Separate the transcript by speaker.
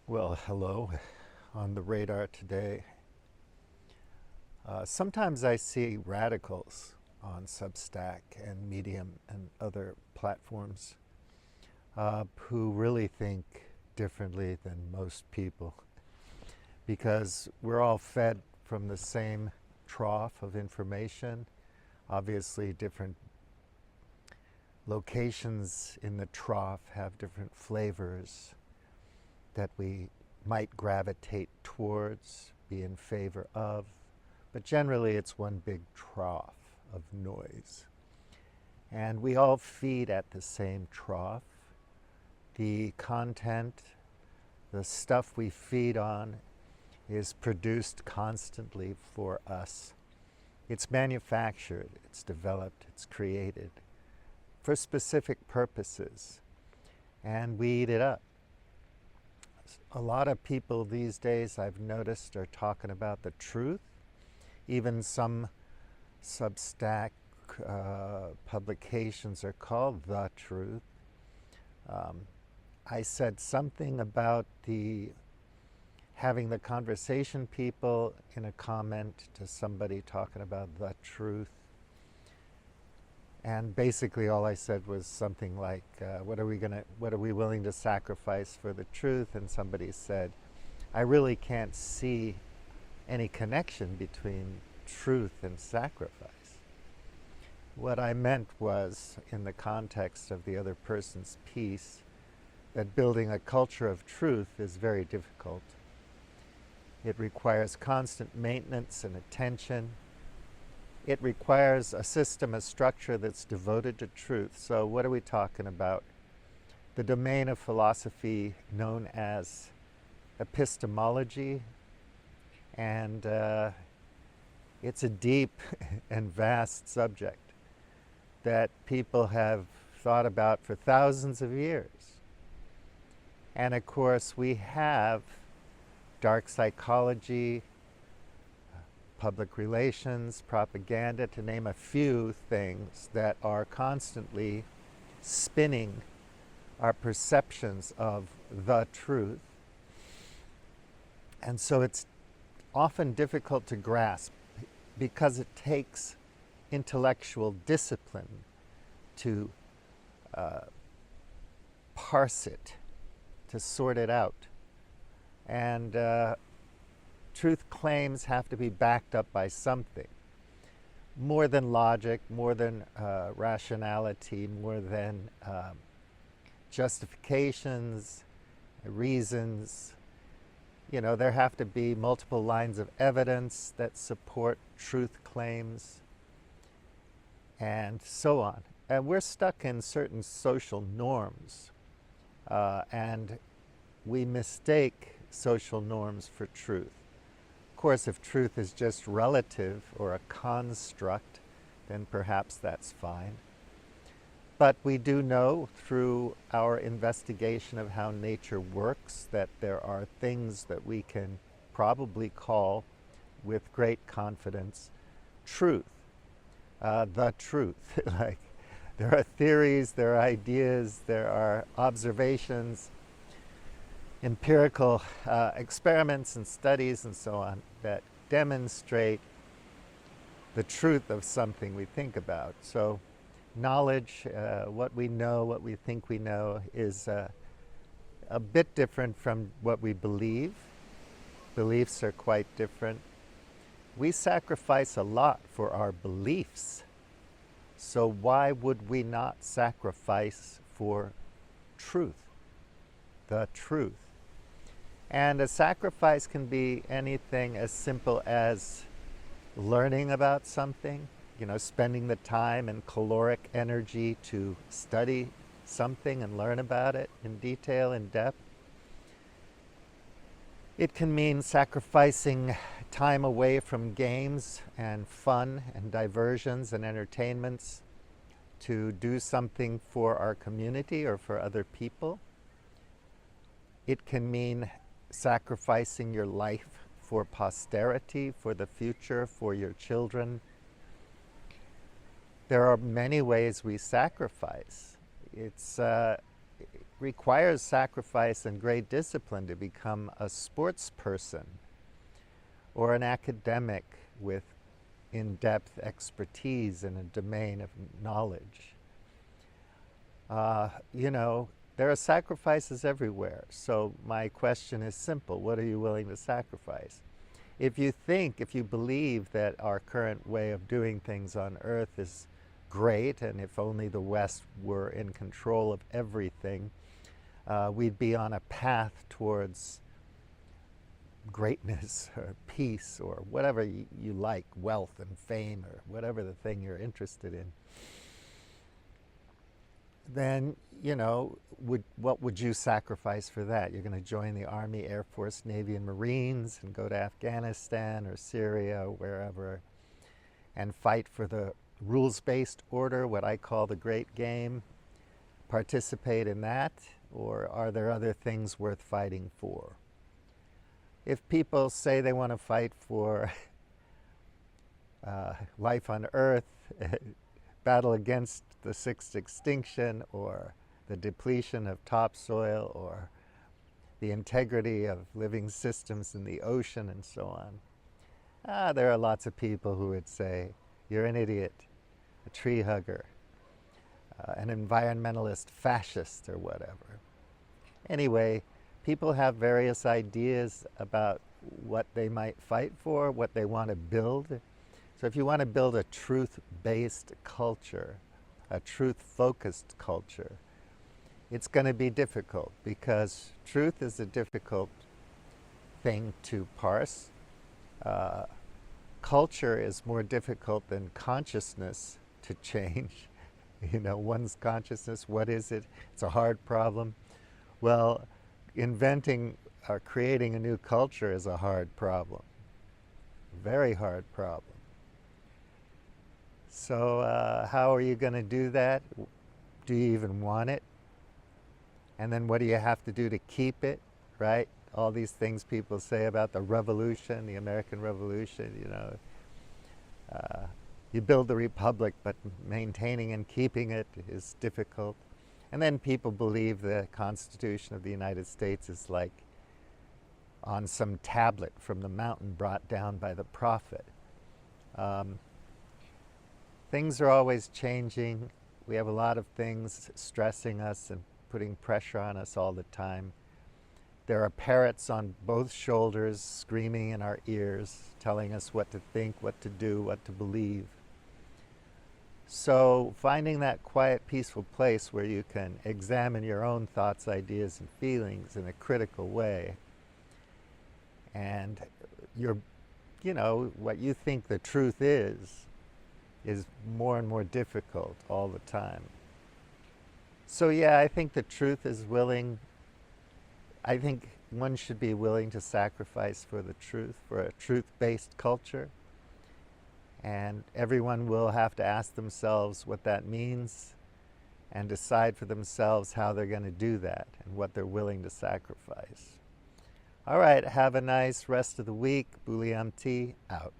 Speaker 1: Well, hello. On the radar today, sometimes I see radicals on Substack and Medium and other platforms who really think differently than most people because we're all fed from the same trough of information. Obviously, different locations in the trough have different flavors that we might gravitate towards, be in favor of, but generally it's one big trough of noise. And we all feed at the same trough. The content, the stuff we feed on, is produced constantly for us. It's manufactured, it's developed, it's created for specific purposes, and we eat it up. A lot of people these days, I've noticed, are talking about the truth. Even some Substack publications are called The Truth. I said something about having the conversation people in a comment to somebody talking about the truth. And basically all I said was something like, what are we willing to sacrifice for the truth? And somebody said, I really can't see any connection between truth and sacrifice. What I meant was, in the context of the other person's piece, that building a culture of truth is very difficult. It requires constant maintenance and attention. It requires a system, a structure that's devoted to truth. So what are we talking about? The domain of philosophy known as epistemology. And it's a deep and vast subject that people have thought about for thousands of years. And of course, we have dark psychology, public relations, propaganda, to name a few things that are constantly spinning our perceptions of the truth. And so it's often difficult to grasp because it takes intellectual discipline to parse it, to sort it out. And truth claims have to be backed up by something. More than logic, more than rationality, more than justifications, reasons. You know, there have to be multiple lines of evidence that support truth claims, and so on. And we're stuck in certain social norms, and we mistake social norms for truth. Of course, if truth is just relative or a construct, then perhaps that's fine. But we do know through our investigation of how nature works that there are things that we can probably call with great confidence truth, the truth. Like, there are theories, there are ideas, there are observations, empirical experiments and studies and so on that demonstrate the truth of something we think about. So knowledge, what we know, what we think we know, is a bit different from what we believe. Beliefs are quite different. We sacrifice a lot for our beliefs. So why would we not sacrifice for truth, the truth? And a sacrifice can be anything as simple as learning about something, you know, spending the time and caloric energy to study something and learn about it in detail, in depth. It can mean sacrificing time away from games and fun and diversions and entertainments to do something for our community or for other people. It can mean sacrificing your life for posterity, for the future, for your children. There are many ways we sacrifice. It's requires sacrifice and great discipline to become a sports person or an academic with in-depth expertise in a domain of knowledge. You know, there are sacrifices everywhere. So my question is simple. What are you willing to sacrifice? If you believe that our current way of doing things on Earth is great, and if only the West were in control of everything, we'd be on a path towards greatness or peace or whatever you like, wealth and fame or whatever the thing you're interested in, then, you know, what would you sacrifice for that? You're going to join the Army, Air Force, Navy, and Marines and go to Afghanistan or Syria or wherever and fight for the rules-based order, what I call the great game, participate in that, or are there other things worth fighting for? If people say they want to fight for life on Earth, battle against the sixth extinction, or the depletion of topsoil, or the integrity of living systems in the ocean, and so on, there are lots of people who would say, you're an idiot, a tree hugger, an environmentalist fascist, or whatever. Anyway, people have various ideas about what they might fight for, what they want to build. So if you want to build a truth-based culture, a truth-focused culture, it's going to be difficult because truth is a difficult thing to parse. Culture is more difficult than consciousness to change. You know, one's consciousness, what is it? It's a hard problem. Well, inventing or creating a new culture is a hard problem. Very hard problem. So how are you going to do that? Do you even want it? And then what do you have to do to keep it, right? All these things people say about the revolution, the American Revolution, you know. You build the republic, but maintaining and keeping it is difficult. And then people believe the Constitution of the United States is like on some tablet from the mountain brought down by the prophet. Things are always changing. We have a lot of things stressing us and putting pressure on us all the time. There are parrots on both shoulders screaming in our ears, telling us what to think, what to do, what to believe. So finding that quiet, peaceful place where you can examine your own thoughts, ideas, and feelings in a critical way, and you know, what you think the truth is more and more difficult all the time. So yeah, I think the truth is willing. I think one should be willing to sacrifice for the truth, for a truth-based culture. And everyone will have to ask themselves what that means and decide for themselves how they're going to do that and what they're willing to sacrifice. All right, have a nice rest of the week. Buliam T, out.